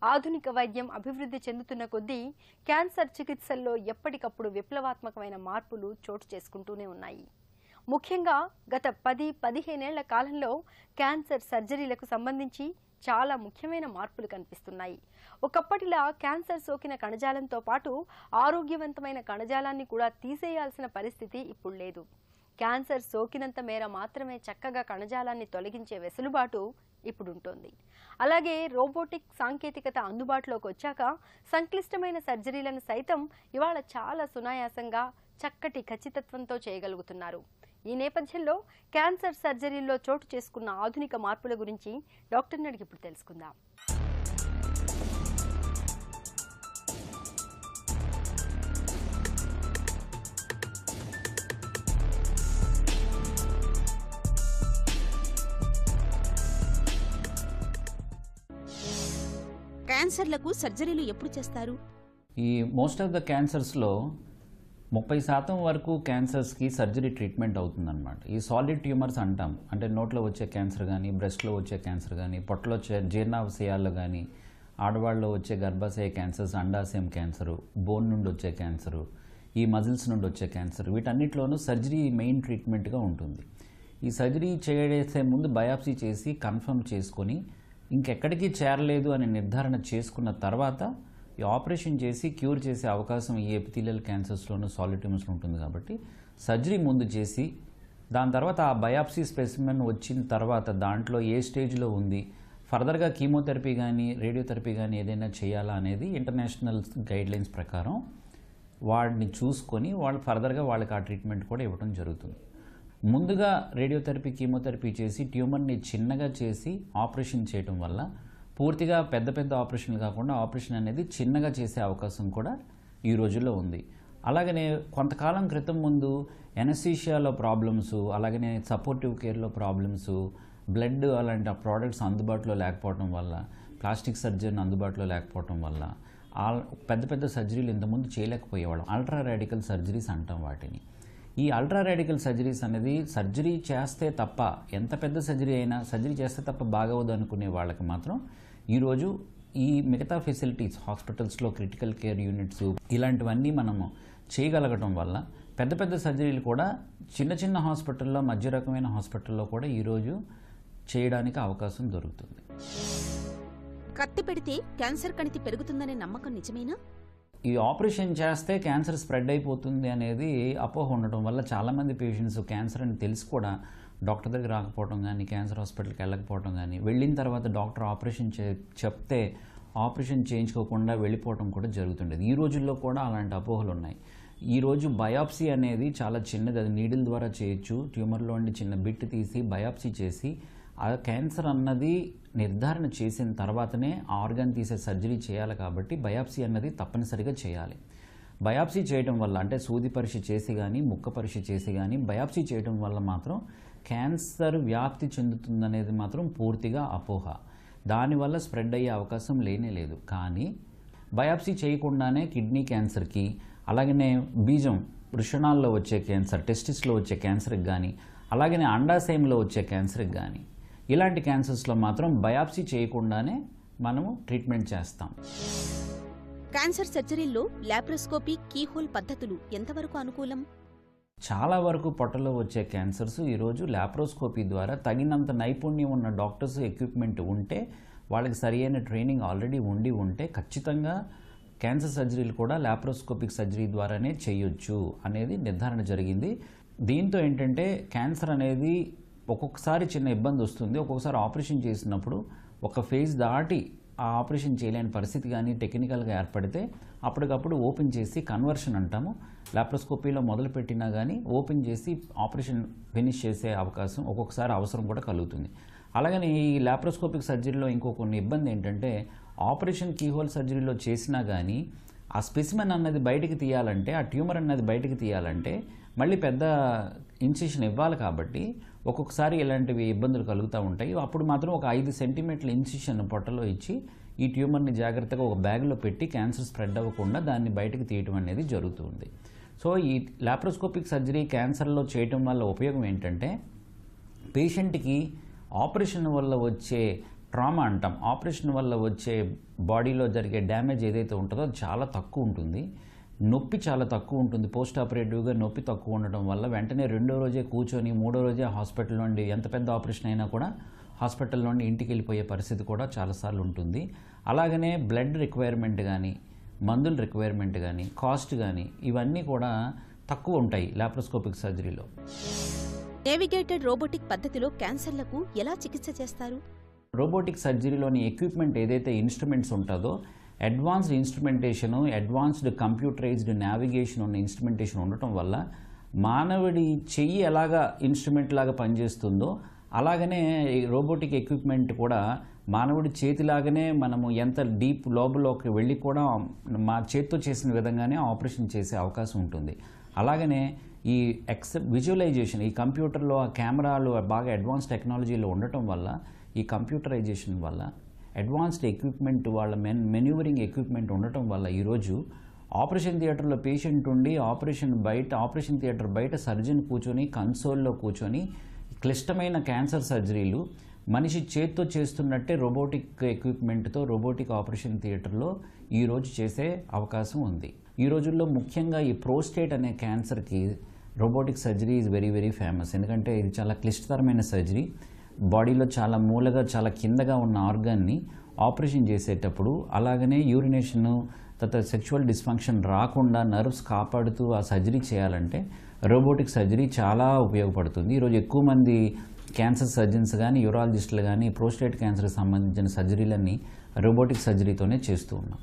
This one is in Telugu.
ఆధునిక వైద్యం అభివృద్ధి చెందుతున్న కొద్దీ క్యాన్సర్ చికిత్సల్లో ఎప్పటికప్పుడు విప్లవాత్మకమైన మార్పులు చోటు చేసుకుంటూనే ఉన్నాయి. ముఖ్యంగా గత 10-15 ఏళ్ల కాలంలో క్యాన్సర్ సర్జరీలకు సంబంధించి చాలా ముఖ్యమైన మార్పులు కనిపిస్తున్నాయి. ఒకప్పటిలా క్యాన్సర్ సోకిన కణజాలంతో పాటు ఆరోగ్యవంతమైన కణజాలాన్ని కూడా తీసేయాల్సిన పరిస్థితి ఇప్పుడు లేదు. క్యాన్సర్ సోకినంత మేర మాత్రమే చక్కగా కణజాలాన్ని తొలగించే వెసులుబాటు ఇప్పుడుంటోంది. అలాగే రోబోటిక్ సాంకేతికత అందుబాటులోకి వచ్చాక సంక్లిష్టమైన సర్జరీలను సైతం ఇవాళ చాలా సునాయాసంగా చక్కటి ఖచ్చితత్వంతో చేయగలుగుతున్నారు. ఈ నేపథ్యంలో క్యాన్సర్ సర్జరీల్లో చోటు చేసుకున్న ఆధునిక మార్పుల గురించి డాక్టర్ని అడిగి ఇప్పుడు తెలుసుకుందాం. క్యాన్సర్లకు సర్జరీలు ఎప్పుడు చేస్తారు? ఈ మోస్ట్ ఆఫ్ ద క్యాన్సర్స్లో 30% వరకు క్యాన్సర్స్కి సర్జరీ ట్రీట్మెంట్ అవుతుందన్నమాట. ఈ సాలిడ్ ట్యూమర్స్ అంటాం, అంటే నోట్లో వచ్చే క్యాన్సర్ కానీ, బ్రెస్ట్లో వచ్చే క్యాన్సర్ కానీ, పొట్టలో వచ్చే జీర్ణాశయాల్లో కానీ, ఆడవాళ్ళలో వచ్చే గర్భాశయ క్యాన్సర్స్, అండాశయం క్యాన్సరు, బోన్ నుండి వచ్చే క్యాన్సరు, ఈ మజిల్స్ నుండి వచ్చే క్యాన్సర్, వీటన్నిటిలోనూ సర్జరీ మెయిన్ ట్రీట్మెంట్గా ఉంటుంది. ఈ సర్జరీ చేసే ముందు బయాప్సీ చేసి కన్ఫర్మ్ చేసుకొని ఇంకెక్కడికి చేరలేదు అని నిర్ధారణ చేసుకున్న తర్వాత ఈ ఆపరేషన్ చేసి క్యూర్ చేసే అవకాశం ఈ ఎపిథీలియల్ క్యాన్సర్స్లోనూ సాలిడ్ ట్యూమర్స్లో ఉంటుంది. కాబట్టి సర్జరీ ముందు చేసి దాని తర్వాత ఆ బయాప్సీ స్పెసిమెన్ వచ్చిన తర్వాత దాంట్లో ఏ స్టేజ్లో ఉంది, ఫర్దర్గా కీమోథెరపీ కానీ రేడియోథెరపీ కానీ ఏదైనా చేయాలా అనేది ఇంటర్నేషనల్ గైడ్లైన్స్ ప్రకారం వాడిని చూసుకొని వాళ్ళు ఫర్దర్గా వాళ్ళకి ఆ ట్రీట్మెంట్ కూడా ఇవ్వడం జరుగుతుంది. ముందుగా రేడియోథెరపీ కీమోథెరపీ చేసి ట్యూమర్ని చిన్నగా చేసి ఆపరేషన్ చేయడం వల్ల పూర్తిగా పెద్ద పెద్ద ఆపరేషన్లు కాకుండా ఆపరేషన్ అనేది చిన్నగా చేసే అవకాశం కూడా ఈ రోజుల్లో ఉంది. అలాగనే కొంతకాలం క్రితం ముందు ఎనస్థీషియాలో ప్రాబ్లమ్స్, అలాగనే సపోర్టివ్ కేర్లో ప్రాబ్లమ్స్, బ్లడ్ అలాంటి ప్రోడక్ట్స్ అందుబాటులో లేకపోవడం వల్ల, ప్లాస్టిక్ సర్జన్ అందుబాటులో లేకపోవడం వల్ల పెద్ద పెద్ద సర్జరీలు ఇంతకుముందు చేయలేకపోయేవాళ్ళం. అల్ట్రా రాడికల్ సర్జరీస్ అంటాం వాటిని. ఈ అల్ట్రా రాడికల్ సర్జరీస్ అనేది సర్జరీ చేస్తే తప్ప, ఎంత పెద్ద సర్జరీ అయినా సర్జరీ చేస్తే తప్ప బాగవద్దు అనుకునే వాళ్ళకి మాత్రం ఈరోజు ఈ మిగతా ఫెసిలిటీస్ హాస్పిటల్స్లో క్రిటికల్ కేర్ యూనిట్స్ ఇలాంటివన్నీ మనము చేయగలగటం వల్ల పెద్ద పెద్ద సర్జరీలు కూడా చిన్న చిన్న హాస్పిటల్లో, మధ్య రకమైన హాస్పిటల్లో కూడా ఈరోజు చేయడానికి అవకాశం దొరుకుతుంది. కత్తి పెడితే క్యాన్సర్ కణితి పెరుగుతుందనే నమ్మకం నిజమేనా? ఈ ఆపరేషన్ చేస్తే క్యాన్సర్ స్ప్రెడ్ అయిపోతుంది అనేది అపోహ ఉండటం వల్ల చాలామంది పేషెంట్స్ క్యాన్సర్ అని తెలిసి కూడా డాక్టర్ దగ్గర రాకపోవడం కానీ, క్యాన్సర్ హాస్పిటల్కి వెళ్ళకపోవడం కానీ, వెళ్ళిన తర్వాత డాక్టర్ ఆపరేషన్ చెప్తే ఆపరేషన్ చేయించుకోకుండా వెళ్ళిపోవడం కూడా జరుగుతుండేది. ఈ రోజుల్లో కూడా అలాంటి అపోహలు ఉన్నాయి. ఈరోజు బయాప్సీ అనేది చాలా చిన్నది, అది నీడిల్ ద్వారా చేయొచ్చు. ట్యూమర్లో ఉండి చిన్న బిట్ తీసి బయాప్సీ చేసి ఆ క్యాన్సర్ అన్నది నిర్ధారణ చేసిన తర్వాతనే ఆర్గాన్ తీసే సర్జరీ చేయాలి. కాబట్టి బయాప్సీ అన్నది తప్పనిసరిగా చేయాలి. బయాప్సీ చేయడం వల్ల, అంటే సూది పరీక్ష చేసి కానీ ముక్క పరీక్ష చేసి కానీ బయాప్సీ చేయడం వల్ల మాత్రం క్యాన్సర్ వ్యాప్తి చెందుతుందనేది మాత్రం పూర్తిగా అపోహ. దానివల్ల స్ప్రెడ్ అయ్యే అవకాశం లేనే లేదు. కానీ బయాప్సీ చేయకుండానే కిడ్నీ క్యాన్సర్కి, అలాగనే బీజం వృషణాల్లో వచ్చే క్యాన్సర్, టెస్టిస్లో వచ్చే క్యాన్సర్కి కానీ, అలాగనే అండాశయంలో వచ్చే క్యాన్సర్కి కానీ, ఇలాంటి క్యాన్సర్స్లో మాత్రం బయాప్సీ చేయకుండానే మనము ట్రీట్మెంట్ చేస్తాం. క్యాన్సర్ సర్జరీల్లో లాప్రోస్కోపీ, కీహోల్ పద్ధతులు ఎంతవరకు అనుకూలం? చాలా వరకు పొట్టలో వచ్చే క్యాన్సర్స్ ఈరోజు లాప్రోస్కోపీ ద్వారా తగినంత నైపుణ్యం ఉన్న డాక్టర్స్, ఎక్విప్మెంట్ ఉంటే, వాళ్ళకి సరియైన ట్రైనింగ్ ఆల్రెడీ ఉంటే ఖచ్చితంగా క్యాన్సర్ సర్జరీలు కూడా లాప్రోస్కోపిక్ సర్జరీ ద్వారానే చేయొచ్చు అనేది నిర్ధారణ జరిగింది. దీంతో ఏంటంటే క్యాన్సర్ అనేది ఒక్కొక్కసారి చిన్న ఇబ్బంది వస్తుంది. ఒక్కొక్కసారి ఆపరేషన్ చేసినప్పుడు ఒక ఫేజ్ దాటి ఆ ఆపరేషన్ చేయలేని పరిస్థితి కానీ టెక్నికల్గా ఏర్పడితే అప్పటికప్పుడు ఓపెన్ చేసి కన్వర్షన్ అంటాము, లాప్రోస్కోపీలో మొదలుపెట్టినా కానీ ఓపెన్ చేసి ఆపరేషన్ ఫినిష్ చేసే అవకాశం ఒక్కొక్కసారి అవసరం కూడా కలుగుతుంది. అలాగని ఈ లాప్రోస్కోపిక్ సర్జరీలో ఇంకో కొన్ని ఇబ్బంది ఏంటంటే, ఆపరేషన్ కీహోల్ సర్జరీలో చేసినా కానీ ఆ స్పెసిమెన్ అన్నది బయటికి తీయాలంటే, ఆ ట్యూమర్ అన్నది బయటికి తీయాలంటే మళ్ళీ పెద్ద ఇన్సిషన్ ఇవ్వాలి. కాబట్టి ఒక్కొక్కసారి ఇలాంటివి ఇబ్బందులు కలుగుతూ ఉంటాయి. అప్పుడు మాత్రం ఒక 5 సెంటీమీటర్ల ఇన్సిషన్ పొట్టలో ఇచ్చి ఈ ట్యూమర్ని జాగ్రత్తగా ఒక బ్యాగ్లో పెట్టి క్యాన్సర్ స్ప్రెడ్ అవ్వకుండా దాన్ని బయటికి తీయటం అనేది జరుగుతుంది. సో ఈ లాప్రోస్కోపిక్ సర్జరీ క్యాన్సర్లో చేయటం వల్ల ఉపయోగం ఏంటంటే, పేషెంట్కి ఆపరేషన్ వల్ల వచ్చే ట్రామా అంటాం, ఆపరేషన్ వల్ల వచ్చే బాడీలో జరిగే డ్యామేజ్ ఏదైతే ఉంటుందో అది చాలా తక్కువ ఉంటుంది. నొప్పి చాలా తక్కువ ఉంటుంది. పోస్ట్ ఆపరేటివ్గా నొప్పి తక్కువ ఉండడం వల్ల వెంటనే రెండో రోజే కూర్చొని మూడో రోజే హాస్పిటల్ నుండి, ఎంత పెద్ద ఆపరేషన్ అయినా కూడా హాస్పిటల్ నుండి ఇంటికి వెళ్ళిపోయే పరిస్థితి కూడా చాలాసార్లు ఉంటుంది. అలాగనే బ్లడ్ రిక్వైర్మెంట్ కానీ, మందుల రిక్వైర్మెంట్ కానీ, కాస్ట్ కానీ ఇవన్నీ కూడా తక్కువ ఉంటాయి లాప్రోస్కోపిక్ సర్జరీలో. నేవిగేటెడ్ రోబోటిక్ పద్ధతిలో క్యాన్సర్లకు ఎలా చికిత్స చేస్తారు? రోబోటిక్ సర్జరీలోని ఎక్విప్మెంట్ ఏదైతే ఇన్స్ట్రుమెంట్స్ ఉంటుందో, advanced instrumentation, advanced computerized navigation ఉన్న ఇన్స్ట్రుమెంటేషన్ ఉండటం వల్ల మానవుడి చెయ్యి ఎలాగా ఇన్స్ట్రుమెంట్ లాగా పనిచేస్తుందో అలాగనే ఈ రోబోటిక్ ఎక్విప్మెంట్ కూడా మానవుడి చేతిలాగానే మనము ఎంత డీప్ లోపలికి వెళ్ళి కూడా మా చేతితో చేసిన విధంగానే ఆపరేషన్ చేసే అవకాశం ఉంటుంది. అలాగనే ఈ విజువలైజేషన్, ఈ కంప్యూటర్లో ఆ కెమెరాలు బాగా అడ్వాన్స్ టెక్నాలజీలో ఉండటం వల్ల, ఈ కంప్యూటరైజేషన్ వల్ల, అడ్వాన్స్డ్ ఎక్విప్మెంట్ వాళ్ళ మెన్యూవరింగ్ ఎక్విప్మెంట్ ఉండటం వల్ల ఈరోజు ఆపరేషన్ థియేటర్లో పేషెంట్ ఉండి ఆపరేషన్ థియేటర్ బయట సర్జన్ కూర్చొని కన్సోల్లో కూర్చొని క్లిష్టమైన క్యాన్సర్ సర్జరీలు మనిషి చేత్తో చేస్తున్నట్టే రోబోటిక్ ఎక్విప్మెంట్తో రోబోటిక్ ఆపరేషన్ థియేటర్లో ఈరోజు చేసే అవకాశం ఉంది. ఈ రోజుల్లో ముఖ్యంగా ఈ ప్రోస్టేట్ అనే క్యాన్సర్కి robotic surgery is very very famous. ఎందుకంటే ఇది చాలా క్లిష్టతరమైన సర్జరీ. బాడీలో చాలా మూలగా, చాలా కిందగా ఉన్న ఆర్గాన్ని ఆపరేషన్ చేసేటప్పుడు, అలాగనే యూరినేషను తర్వాత సెక్షువల్ డిస్ఫంక్షన్ రాకుండా నర్వ్స్ కాపాడుతూ ఆ సర్జరీ చేయాలంటే రోబోటిక్ సర్జరీ చాలా ఉపయోగపడుతుంది. ఈరోజు ఎక్కువ మంది క్యాన్సర్ సర్జన్స్ కానీ, యూరాలజిస్టులు కానీ ప్రోస్టేట్ క్యాన్సర్కి సంబంధించిన సర్జరీలన్నీ రోబోటిక్ సర్జరీతోనే చేస్తూ ఉన్నాం.